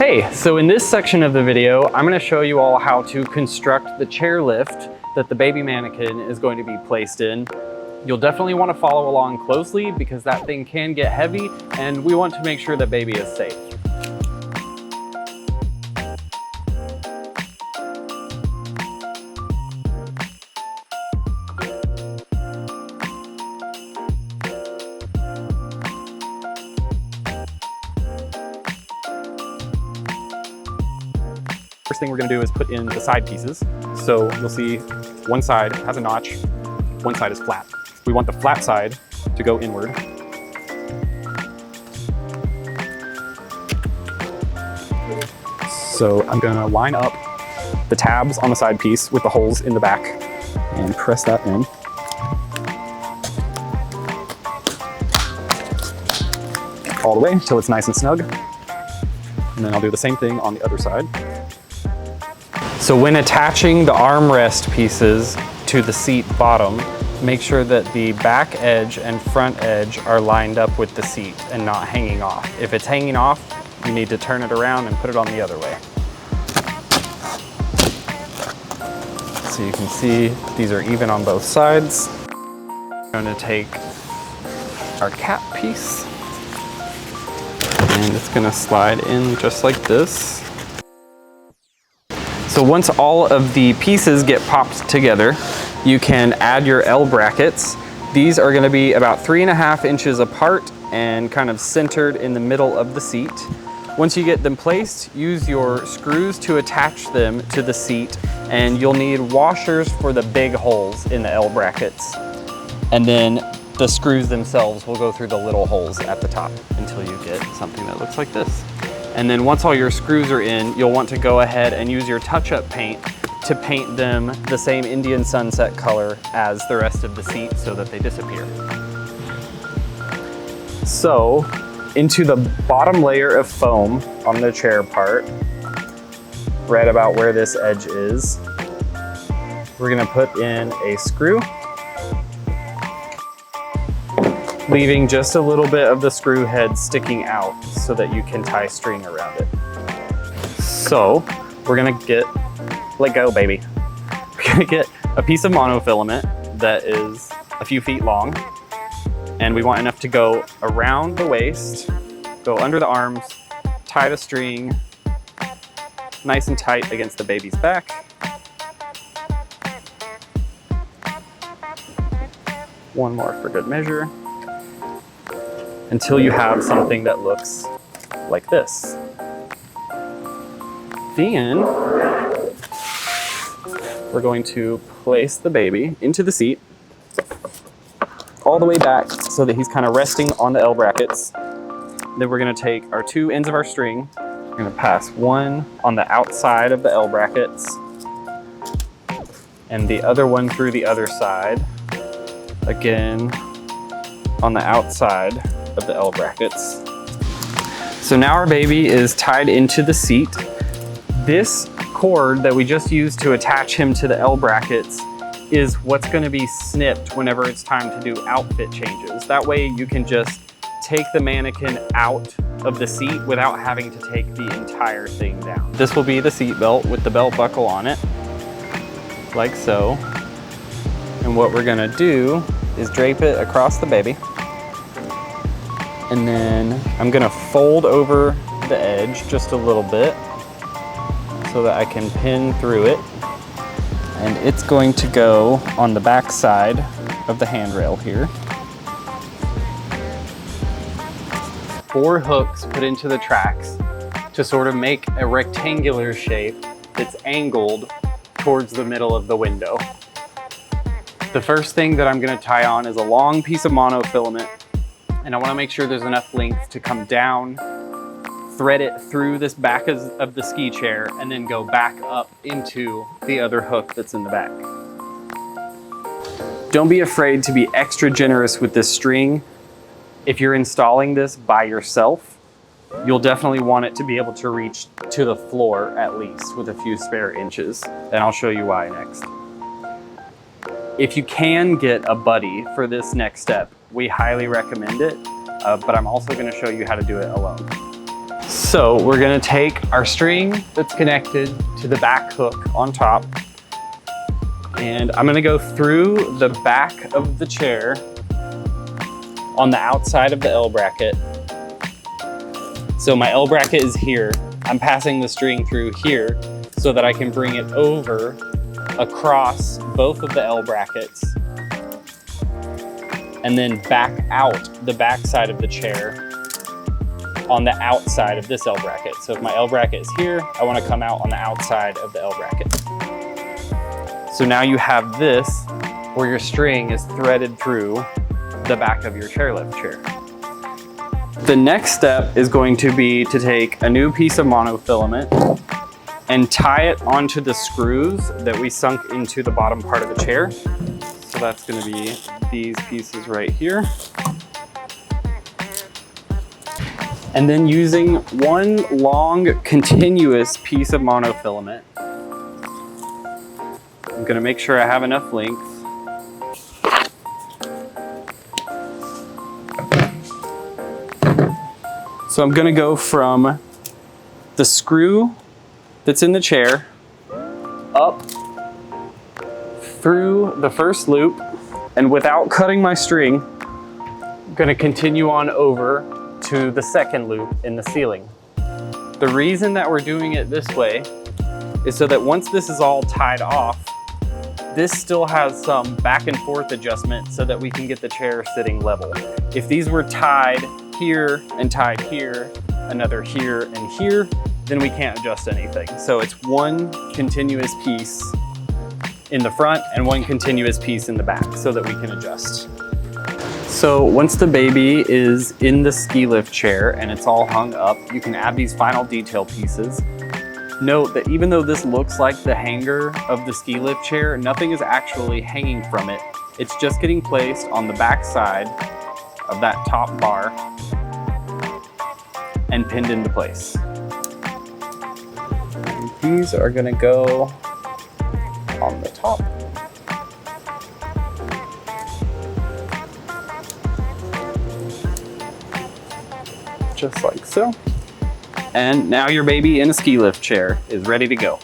Hey, so in this section of the video, I'm going to show you all how to construct the chair lift that the baby mannequin is going to be placed in. You'll definitely want to follow along closely because that thing can get heavy and we want to make sure that baby is safe. First thing we're going to do is put in the side pieces. So you'll see one side has a notch, one side is flat. We want the flat side to go inward. So I'm going to line up the tabs on the side piece with the holes in the back and press that in. All the way until it's nice and snug. And then I'll do the same thing on the other side. So when attaching the armrest pieces to the seat bottom, make sure that the back edge and front edge are lined up with the seat and not hanging off. If it's hanging off, you need to turn it around and put it on the other way. So you can see these are even on both sides. I'm going to take our cap piece and it's going to slide in just like this. So once all of the pieces get popped together, you can add your L brackets. These are going to be about 3.5 inches apart and kind of centered in the middle of the seat. Once you get them placed, use your screws to attach them to the seat, and you'll need washers for the big holes in the L brackets. And then the screws themselves will go through the little holes at the top until you get something that looks like this. And then once all your screws are in, you'll want to go ahead and use your touch-up paint to paint them the same Indian sunset color as the rest of the seat so that they disappear. So, into the bottom layer of foam on the chair part, right about where this edge is, we're gonna put in a screw, leaving just a little bit of the screw head sticking out so that you can tie string around it. So we're gonna let go, baby. We're gonna get a piece of monofilament that is a few feet long, and we want enough to go around the waist, go under the arms, tie the string nice and tight against the baby's back. One more for good measure, until you have something that looks like this. Then we're going to place the baby into the seat all the way back so that he's kind of resting on the L brackets. Then we're going to take our two ends of our string. We're going to pass one on the outside of the L brackets and the other one through the other side. Again, on the outside of the L brackets. So now our baby is tied into the seat. This cord that we just used to attach him to the L brackets is what's going to be snipped whenever it's time to do outfit changes. That way you can just take the mannequin out of the seat without having to take the entire thing down. This will be the seat belt with the belt buckle on it, like so. And what we're going to do is drape it across the baby. And then I'm gonna fold over the edge just a little bit so that I can pin through it. And it's going to go on the back side of the handrail here. 4 hooks put into the tracks to sort of make a rectangular shape that's angled towards the middle of the window. The first thing that I'm gonna tie on is a long piece of monofilament, and I wanna make sure there's enough length to come down, thread it through this back of the ski chair, and then go back up into the other hook that's in the back. Don't be afraid to be extra generous with this string. If you're installing this by yourself, you'll definitely want it to be able to reach to the floor at least with a few spare inches, and I'll show you why next. If you can get a buddy for this next step, we highly recommend it, but I'm also going to show you how to do it alone. So we're gonna take our string that's connected to the back hook on top, and I'm gonna go through the back of the chair on the outside of the L bracket. So my L bracket is here. I'm passing the string through here so that I can bring it over across both of the L brackets and then back out the back side of the chair on the outside of this L bracket. So if my L bracket is here, I want to come out on the outside of the L bracket. So now you have this where your string is threaded through the back of your chairlift chair. The next step is going to be to take a new piece of monofilament and tie it onto the screws that we sunk into the bottom part of the chair. So that's going to be these pieces right here. And then using one long continuous piece of monofilament, I'm going to make sure I have enough length. So I'm going to go from the screw that's in the chair up through the first loop, and without cutting my string, I'm going to continue on over to the second loop in the ceiling. The reason that we're doing it this way is so that once this is all tied off, this still has some back and forth adjustment so that we can get the chair sitting level. If these were tied here and tied here, another here and here, then we can't adjust anything. So it's one continuous piece in the front and one continuous piece in the back so that we can adjust. So once the baby is in the ski lift chair and it's all hung up, you can add these final detail pieces. Note that even though this looks like the hanger of the ski lift chair, nothing is actually hanging from it. It's just getting placed on the back side of that top bar and pinned into place. And these are gonna go on the top. Just like so. And now your baby in a ski lift chair is ready to go.